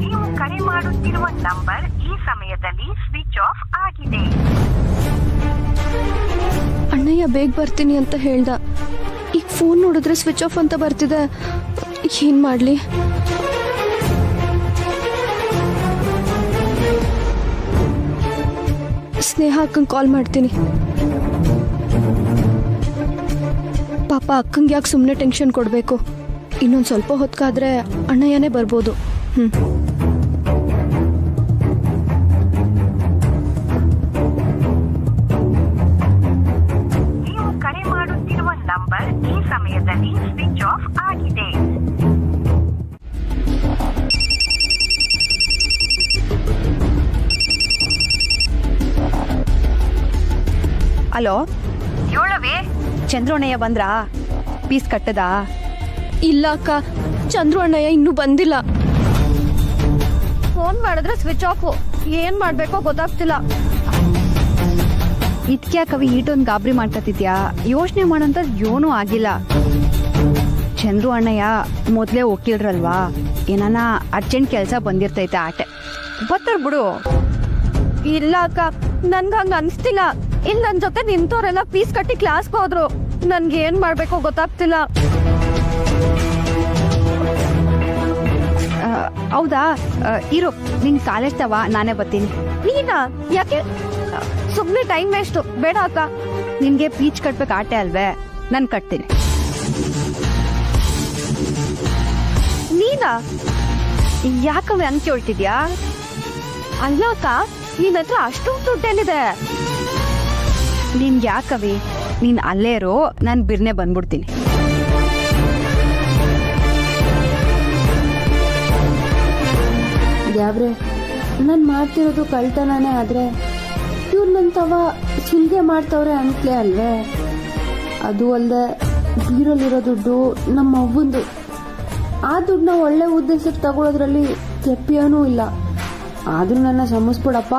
ನೀವು ಕರೆ ಮಾಡುತ್ತಿರುವ ನಂಬರ್ ಈ ಸಮಯದಲ್ಲಿ ಸ್ವಿಚ್ ಆಫ್ ಆಗಿದೆ. ಅಣ್ಣಯ್ಯ ಬೇಗ ಬರ್ತೀನಿ ಅಂತ ಹೇಳ್ದ. ಈಗ ಫೋನ್ ನೋಡಿದ್ರೆ ಸ್ವಿಚ್ ಆಫ್ ಅಂತ ಬರ್ತಿದೆ. ಏನ್ ಮಾಡ್ಲಿ? ಸ್ನೇಹ ಅಕ್ಕಂಗೆ ಕಾಲ್ ಮಾಡ್ತೀನಿ. ಪಾಪ ಅಕ್ಕಂಗೆ ಯಾಕೆ ಸುಮ್ಮನೆ ಟೆನ್ಷನ್ ಕೊಡಬೇಕು? ಇನ್ನೊಂದು ಸ್ವಲ್ಪ ಹೊತ್ತಾದ್ರೆ ಅಣ್ಣಯ್ಯನೇ ಬರ್ಬೋದು. ನೀವು ಕರೆ ಮಾಡುತ್ತಿರುವ ನಂಬರ್ ಈ ಸಮಯದಲ್ಲಿ ಸ್ವಿಚ್ ಆಫ್ ಆಗಿದೆ. ಹಲೋ, ಹೇಳವೇ? ಚಂದ್ರು ಅಣ್ಣಯ್ಯ ಬಂದ್ರಾ? ಫೀಸ್ ಕಟ್ಟದಾ? ಇಲ್ಲ ಅಕ್ಕ, ಚಂದ್ರು ಅಣ್ಣಯ್ಯ ಇನ್ನೂ ಬಂದಿಲ್ಲ. ಫೋನ್ ಮಾಡಿದ್ರೆ ಸ್ವಿಚ್ ಆಫ್. ಏನ್ ಮಾಡ್ಬೇಕೋ ಗೊತ್ತಾಗ್ತಿಲ್ಲ. ಇದ್ಕ್ಯಾ ಕವಿ ಈಟೊಂದು ಗಾಬರಿ ಮಾಡ್ಕತಿದ್ಯಾ? ಯೋಚನೆ ಮಾಡೋಂಥ ಏನೂ ಆಗಿಲ್ಲ. ಚಂದ್ರು ಅಣ್ಣಯ್ಯ ಮೊದಲೇ ಹೋಗಿಲ್ರಲ್ವಾ, ಏನಾನ ಅರ್ಜೆಂಟ್ ಕೆಲಸ ಬಂದಿರ್ತೈತೆ ಆಟೆ. ಬರ್ತಾರ ಬಿಡು. ಇಲ್ಲ ಅಕ್ಕ, ನನ್ಗೆ ಹಂಗ ಅನ್ಸ್ತಿಲ್ಲ. ಇಲ್ಲಿ ನನ್ನ ಜೊತೆ ನಿಂತೋರೆಲ್ಲ ಫೀಸ್ ಕಟ್ಟಿ ಕ್ಲಾಸ್ಗೆ ಹೋದ್ರು. ನನ್ಗೆ ಏನ್ ಮಾಡ್ಬೇಕೋ ಗೊತ್ತಾಗ್ತಿಲ್ಲ. ಹೌದಾ? ಇರು, ನಿನ್ ಕಾಲೇಜ್ ತವ ನಾನೇ ಬರ್ತೀನಿ. ನೀನಾ? ಯಾಕೆ? ಸುಮ್ಮನೆ ಟೈಮ್ ವೇಸ್ಟ್. ಬೇಡ ಅಕ್ಕ. ನಿನ್ಗೆ ಫೀಸ್ ಕಟ್ಬೇಕು ಆಟೆ ಅಲ್ವೇ? ನಾನು ಕಟ್ತೀನಿ. ನೀನಾ? ಯಾಕವೆ ಹಂಗೆ ಕೇಳ್ತಿದ್ಯಾ? ಅಲ್ಲ ಅಕ್ಕ, ನಿನ್ನ ಹತ್ರ ಅಷ್ಟೊಂದು ದುಡ್ಡೇನಿದೆ? ನಿನ್ಗೆ ಯಾಕವಿ? ನೀನ್ ಅಲ್ಲೇ ಇರೋ, ನಾನು ಬಿರ್ನೆ ಬಂದ್ಬಿಡ್ತೀನಿ. ಯಾವ್ರೆ ನಾನು ಮಾಡ್ತಿರೋದು ಕಳ್ತನಾನೇ ಆದ್ರೆ ಇವ್ರು ನನ್ನ ತವ ಸುಲಿಗೆ ಮಾಡ್ತವ್ರೆ ಅಂತಲೇ ಅಲ್ವೇ? ಅದು ಅಲ್ಲದೆ ಬೀರಲ್ಲಿರೋ ದುಡ್ಡು ನಮ್ಮ ಅವ್ವಂದು. ಆ ದುಡ್ಡನ್ನ ಒಳ್ಳೆ ಉದ್ದೇಶಕ್ಕೆ ತಗೊಳ್ಳೋದ್ರಲ್ಲಿ ತೆಪ್ಪಿಯೂ ಇಲ್ಲ. ಆದ್ರೂ ನನ್ನ ಕ್ಷಮಿಸ್ಬಿಡಪ್ಪ.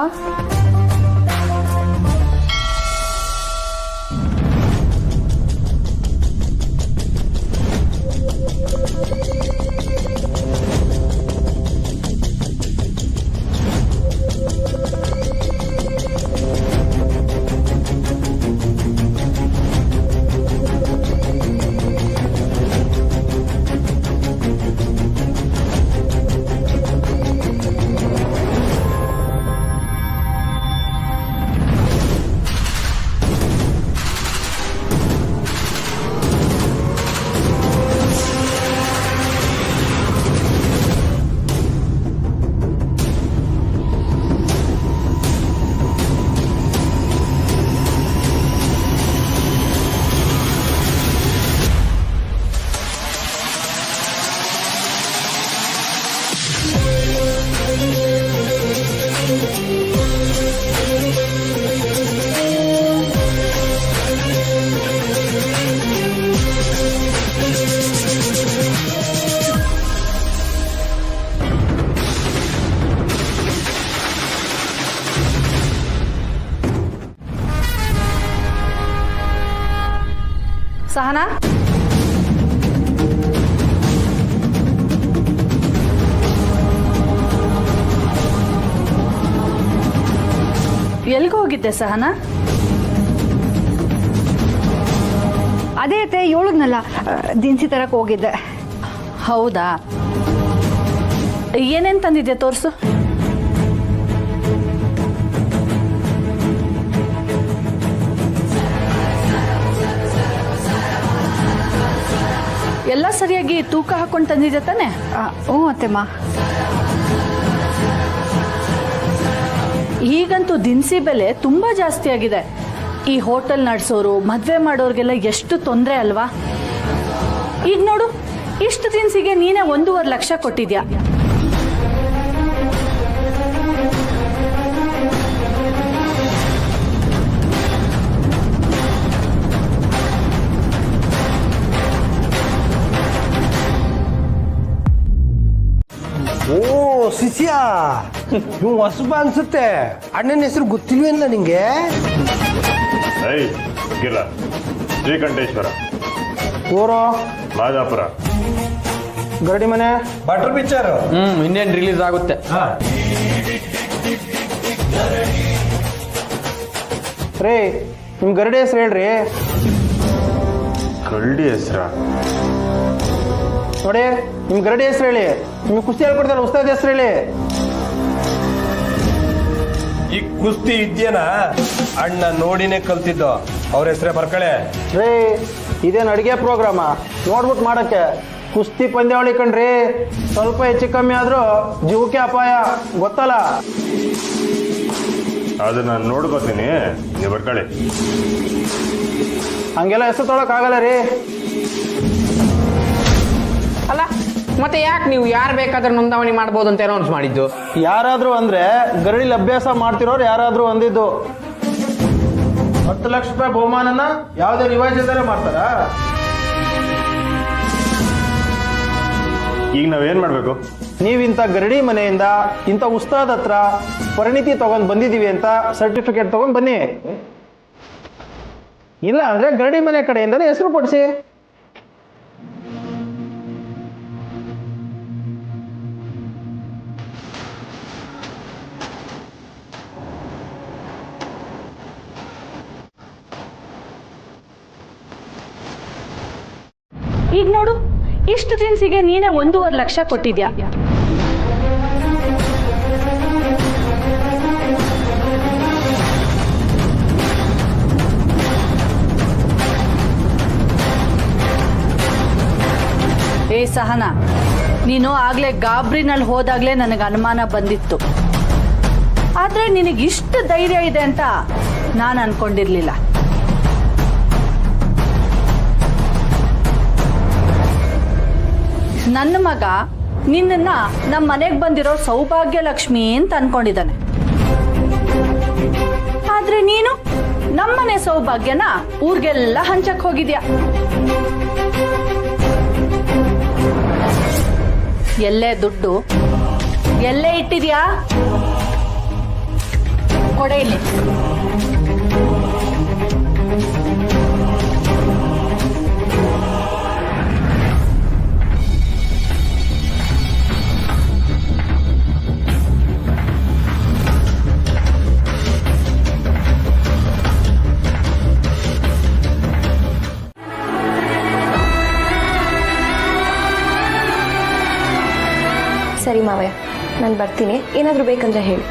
ಸಹನಾ, ಎಲ್ಗೆ ಹೋಗಿದ್ದೆ ಸಹನಾ? ಅದೇ ಅತ್ತೆ ಹೇಳಿದ್ನಲ್ಲ, ದಿನಸಿ ತರಕ್ ಹೋಗಿದ್ದೆ. ಹೌದಾ? ಏನೇನ್ ತಂದಿದ್ಯಾ ತೋರ್ಸು. ಎಲ್ಲ ಸರಿಯಾಗಿ ತೂಕ ಹಾಕೊಂಡು ತಂದಿದ್ಯಾ ತಾನೆ? ಹ್ಞೂ ಅತ್ತೆಮ್ಮ. ಈಗಂತೂ ದಿನಸಿ ಬೆಲೆ ತುಂಬಾ ಜಾಸ್ತಿ ಆಗಿದೆ. ಈ ಹೋಟೆಲ್ ನಡೆಸೋರು, ಮದ್ವೆ ಮಾಡೋರ್ಗೆಲ್ಲ ಎಷ್ಟು ತೊಂದರೆ ಅಲ್ವಾ? ಈಗ ನೋಡು, ಇಷ್ಟು ದಿನಸಿಗೆ ನೀನೇ 1.5 ಲಕ್ಷ ಕೊಟ್ಟಿದ್ಯಾ. ಓ ಶಿಷ್ಯ, ನೀವು ಹೊಸಬ ಅನ್ಸುತ್ತೆ. ಅಣ್ಣನ ಹೆಸರು ಗೊತ್ತಿಲ್ವೇನ ನಿಂಗೆ? ಶ್ರೀಕಂಠೇಶ್ವರ, ಊರು ಮಾದಾಪುರ, ಗರಡಿ ಮನೆ, ಬಟರ್ ಪಿಕ್ಚರ್. ಇನ್ನೇನು ರಿಲೀಸ್ ಆಗುತ್ತೆ. ರೇ ನಿಮ್ ಗರಡಿ ಹೆಸರು ಹೇಳ್ರಿ. ಕರಡಿ ಹೆಸರ? ನೋಡಿ, ನಿಮ್ ಗರಡಿ ಹೆಸರು ಹೇಳಿ. ನಿಮ್ಗೆ ಕುಸ್ತಿ ಹೇಳ್ಕೊಡ್ತಾರೆ, ಉಸ್ತಾದ್ ಹೆಸರು ಹೇಳಿ. ಈ ಕುಸ್ತಿ ಇದ್ಯೇನ ಅಣ್ಣ ನೋಡಿನೇ ಕಲ್ತಿದ್ದು. ಅವ್ರ ಹೆಸರೇ ಬರ್ಕಳೆ. ರೇ ಇದೇನು ಅಡಿಗೆ ಪ್ರೋಗ್ರಾಮ ನೋಡ್ಬಿಟ್ಟು ಮಾಡಕ್ಕೆ? ಕುಸ್ತಿ ಪಂದ್ಯಾವಳಿ ಕಣ್ರಿ. ಸ್ವಲ್ಪ ಹೆಚ್ಚು ಕಮ್ಮಿ ಆದ್ರೂ ಜೀವಕ್ಕೆ ಅಪಾಯ, ಗೊತ್ತಲ್ಲ? ಅದು ನಾನು ನೋಡ್ಕೋತೀನಿ, ನೀವು ಬರ್ಕಳಿ. ಹಂಗೆಲ್ಲ ಹೆಸರು ತೊಳಕ್ ಆಗಲ್ಲ ರೀ. ಅಲ್ಲ ಮತ್ತೆ ಯಾಕೆ ನೀವು ಯಾರು ಬೇಕಾದ್ರೂ ನೋಂದಣಿ ಮಾಡ್ಬೋದು ಅಂತ ಅನೌನ್ಸ್ ಮಾಡಿದ್ದು? ಯಾರಾದ್ರೂ ಅಂದ್ರೆ ಗರಡಿಲಿ ಅಭ್ಯಾಸ ಮಾಡ್ತಿರೋರು ಯಾರಾದ್ರೂ ಅಂದಿದ್ದು. 10 ಲಕ್ಷ ರೂಪಾಯಿ ಬಹುಮಾನನ ಯಾವುದೇ ರಿವಾಜ್ ಮಾಡ್ತಾರ? ಈಗ ನಾವೇನ್ ಮಾಡ್ಬೇಕು? ನೀವಿಂಥ ಗರಡಿ ಮನೆಯಿಂದ ಇಂಥ ಉಸ್ತಾದ್ ಹತ್ರ ಪರಿಣಿತಿ ತಗೊಂಡ್ ಬಂದಿದೀವಿ ಅಂತ ಸರ್ಟಿಫಿಕೇಟ್ ತಗೊಂಡ್ ಬನ್ನಿ. ಇಲ್ಲ ಅಂದ್ರೆ ಗರಡಿ ಮನೆ ಕಡೆಯಿಂದಲೇ ಹೆಸರು ಕೊಡಿಸಿ. ಈಗ ನೋಡು, ಇಷ್ಟು ದಿನಸಿಗೆ ನೀನೇ 1.5 ಲಕ್ಷ ಕೊಟ್ಟಿದ್ಯಾ. ಏ ಸಹನಾ, ನೀನು ಆಗ್ಲೇ ಗಾಬ್ರಿನಲ್ಲಿ ಹೋದಾಗ್ಲೇ ನನಗೆ ಅನುಮಾನ ಬಂದಿತ್ತು. ಆದ್ರೆ ನಿನಗಿಷ್ಟು ಧೈರ್ಯ ಇದೆ ಅಂತ ನಾನು ಅನ್ಕೊಂಡಿರ್ಲಿಲ್ಲ. ನನ್ನ ಮಗ ನಿನ್ನ ನಮ್ಮ ಮನೆಗೆ ಬಂದಿರೋ ಸೌಭಾಗ್ಯ ಲಕ್ಷ್ಮಿ ಅಂತ ಅನ್ಕೊಂಡಿದ್ದಾನೆ. ಆದ್ರೆ ನೀನು ನಮ್ಮನೆ ಸೌಭಾಗ್ಯನ ಊರ್ಗೆಲ್ಲ ಹಂಚಕ್ ಹೋಗಿದ್ಯಾ. ಎಲ್ಲೇ ದುಡ್ಡು, ಎಲ್ಲೇ ಇಟ್ಟಿದ್ಯಾ? ಕೊಡೆ ಇಲ್ಲಿ. ಸರಿ ಮಾವಯ್ಯ, ನಾನು ಬರ್ತೀನಿ. ಏನಾದರೂ ಬೇಕಂದ್ರೆ ಹೇಳಿ.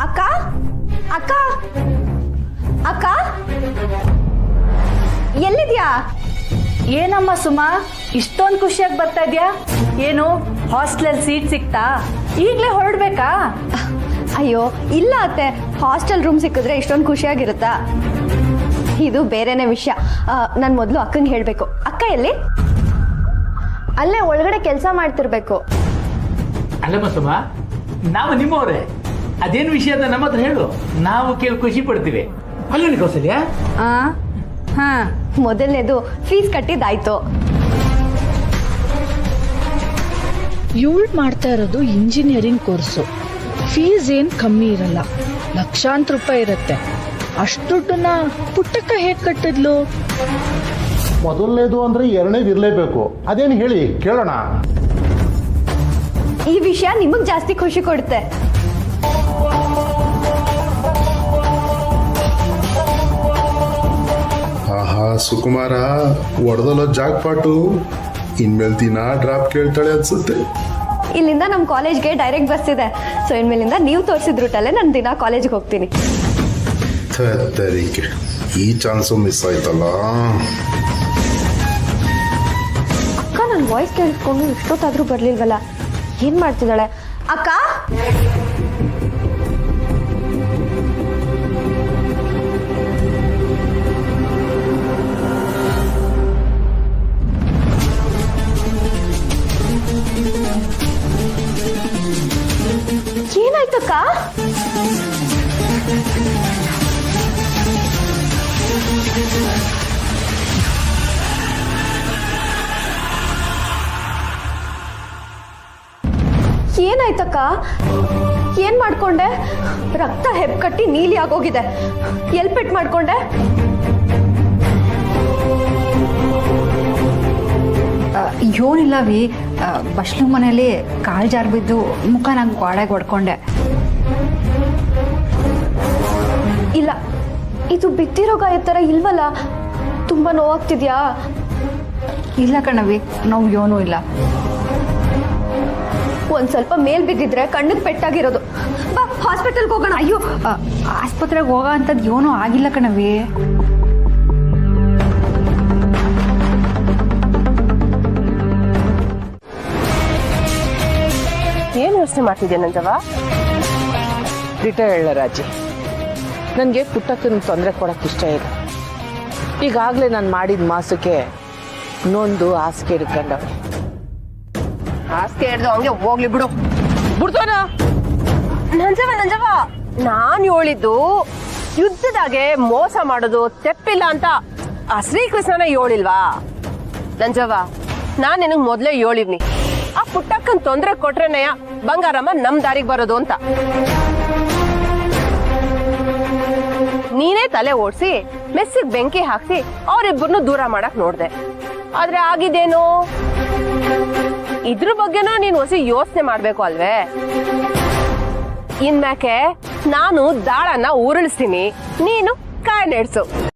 ಅಕ್ಕ ಅಕ್ಕ ಅಕ್ಕ, ಎಲ್ಲಿದ್ಯಾ? ಏನಮ್ಮ ಸುಮಾ, ಇಷ್ಟೊಂದು ಖುಷಿಯಾಗಿ ಬರ್ತಾ ಇದ್ಯಾ? ಏನು ಹಾಸ್ಟೆಲ್ ಸೀಟ್ ಸಿಕ್ತಾ? ಈಗಲೇ ಹೊರಡ್ಬೇಕಾ? ಅಯ್ಯೋ ಇಲ್ಲ ಅತ್ತೆ, ಹಾಸ್ಟೆಲ್ ರೂಮ್ ಸಿಕ್ಕಿದ್ರೆ ಇಷ್ಟೊಂದು ಖುಷಿಯಾಗಿರುತ್ತಾ? ಇದು ಬೇರೆನೇ ವಿಷಯ. ನಾನು ಮೊದಲು ಅಕ್ಕಂಗೆ ಹೇಳಬೇಕು. ಅಕ್ಕ ಎಲ್ಲಿ? ಅಲ್ಲೇ ಒಳಗಡೆ ಕೆಲಸ ಮಾಡ್ತಿರ್ಬೇಕು. ಅಲ್ಲಮ್ಮ ಸುಮ, ನಾವು ನಿಮ್ಮವರೇ. ಅದೇನು ವಿಷಯ ಅಂತ ನಮ್ಮ ಹತ್ರ ಹೇಳು, ನಾವು ಕೇಳಿ ಖುಷಿ ಪಡ್ತೀವಿ. ಅಲ್ಲ ಕೌಸಲ್ಯ? ಮೊದಲನೇದು ಫೀಸ್ ಕಟ್ಟಿದ್ದಾಯ್ತು. ಇವಳು ಮಾಡ್ತಾ ಇರೋದು ಇಂಜಿನಿಯರಿಂಗ್ ಕೋರ್ಸು. ಫೀಸ್ ಏನ್ ಕಮ್ಮಿ ಇರಲ್ಲ, ಲಕ್ಷಾಂತರ ರೂಪಾಯಿ ಇರುತ್ತೆ. ಅಷ್ಟು ದುಡ್ಡನ್ನ ಪುಟ್ಟಕ್ಕ ಹೇಗ್ ಕಟ್ಟಿದ್ಲು? ಮೊದಲನೇದು ಅಂದ್ರೆ ಎರಡನೇದು ಇರಲೇಬೇಕು. ಅದೇನು ಹೇಳಿ ಕೇಳೋಣ. ಈ ವಿಷಯ ನಿಮಗ್ ಜಾಸ್ತಿ ಖುಷಿ ಕೊಡುತ್ತೆ. ಆಹಾ ಸುಕುಮಾರ, ಒಡೆದಲ್ಲ ಜಾಕ್ ಪಾಟು. ಇನ್ಮೇಲೆ ದಿನ ಡ್ರಾಪ್ ಕೇಳ್ತಾಳೆ ಅನ್ಸುತ್ತೆ. ಇಲ್ಲಿಂದ ನಮ್ಮ ಕಾಲೇಜ್ಗೆ ಡೈರೆಕ್ಟ್ ಬಸ್ ಇದೆ. ಸೊ ಇನ್ಮೇಲಿಂದ ನೀವು ತೋರಿಸಿದ ರೂಟಲ್ಲೇ ನಾನು ದಿನ ಕಾಲೇಜ್ಗೆ ಹೋಗ್ತೀನಿ. ತರೀಕೆ ಈ ಚಾನ್ಸು ಮಿಸ್ ಆಯ್ತಲ್ಲ. ಅಕ್ಕ ನನ್ನ ವಾಯ್ಸ್ ಕೇಳಿಸ್ಕೊಂಡು ಇಷ್ಟೊತ್ತಾದ್ರೂ ಬರ್ಲಿಲ್ವಲ್ಲ, ಏನ್ ಮಾಡ್ತಿದ್ದಾಳೆ? ಅಕ್ಕ ಏನಾಯ್ತಕ್ಕ? ಏನಾಯ್ತಕ್ಕ? ಏನ್ ಮಾಡ್ಕೊಂಡೆ? ರಕ್ತ ಹೆಪ್ಪುಕಟ್ಟಿ ನೀಲಿ ಆಗೋಗಿದೆ. ಎಲ್ ಪೆಟ್ ಮಾಡ್ಕೊಂಡೆ? ಏನಿಲ್ಲ ವಿ, ಬಸ್ಲು ಮನೇಲಿ ಕಾಲ್ ಜಾರ್ ಬಿದ್ದು ಮುಖ ನಂಗೆ ಗೋಡೆಗೆ ಹೊಡ್ಕೊಂಡೆ. ಇಲ್ಲ, ಇದು ಬಿದ್ದಿರೋ ಗಾಯ ಥರ ಇಲ್ವಲ್ಲ. ತುಂಬಾ ನೋವಾಗ್ತಿದ್ಯಾ? ಇಲ್ಲ ಕಣವಿ, ನೋವು ಏನೂ ಇಲ್ಲ. ಒಂದ್ ಸ್ವಲ್ಪ ಮೇಲ್ ಬಿದ್ದಿದ್ರೆ ಕಣ್ಣಿಗೆ ಪೆಟ್ಟಾಗಿರೋದು. ಬಾ ಹಾಸ್ಪಿಟಲ್ಗೆ ಹೋಗೋಣ. ಅಯ್ಯೋ, ಆಸ್ಪತ್ರೆಗೆ ಹೋಗೋ ಅಂಥದ್ದು ಏನೂ ಆಗಿಲ್ಲ ಕಣವಿ. ಏನು ಯೋಚನೆ ಮಾಡ್ತಿದ್ಯಾ ನಂಜವ್ವ? ದಿಟ ಹೇಳ ರಾಜಿ, ನನಗೆ ಪುಟ್ಟಕ್ಕನ ತೊಂದರೆ ಕೊಡಕ್ಕೆ ಇಷ್ಟ ಇಲ್ಲ. ಈಗಾಗಲೇ ನಾನು ಮಾಡಿದ ಮಾಸಕ್ಕೆ ನೊಂದು ಹಾಸಿಗೆ ಹಿಡ್ಕೊಂಡವಳೆ. ಆಸ್ತಿ ಹಿಡ್ದು ಹಂಗೆ ಹೋಗ್ಲಿ ಬಿಡು. ಬಿಡ್ತಾನ ನಂಜವ್ವ, ನಾನ್ ಹೇಳಿದ್ದು ಯುದ್ಧದಾಗೆ ಮೋಸ ಮಾಡೋದು ತೆಪ್ಪಿಲ್ಲ ಅಂತ ಆ ಶ್ರೀಕೃಷ್ಣನ ಹೇಳಿಲ್ವಾ? ನಂಜವ್ವ, ನಾನ್ ನಿನಗ್ ಮೊದ್ಲೇ ಹೇಳಿವ್ನಿ, ಆ ಪುಟ್ಟಕ್ಕನ್ ತೊಂದ್ರೆ ಕೊಟ್ರೆನಯ ಬಂಗಾರಮ್ಮ ನಮ್ ದಾರಿಗೆ ಬರೋದು ಅಂತ. ನೀನೇ ತಲೆ ಓಡಿಸಿ ಮೆಸ್ಸಿಗೆ ಬೆಂಕಿ ಹಾಕ್ಸಿ ಅವರಿಬ್ಬರನ್ನು ದೂರ ಮಾಡಕ್ ನೋಡ್ದೆ. ಆದ್ರೆ ಆಗಿದ್ದೇನು? ಇದ್ರ ಬಗ್ಗೆನೂ ನೀನು ಹೊಸ ಯೋಚನೆ ಮಾಡ್ಬೇಕು ಅಲ್ವೇ? ಇನ್ಮ್ಯಾಕೆ ನಾನು ದಾಳನ್ನ ಉರುಳಿಸ್ತೀನಿ, ನೀನು ಕಾಯಿ ನೆಡ್ಸು.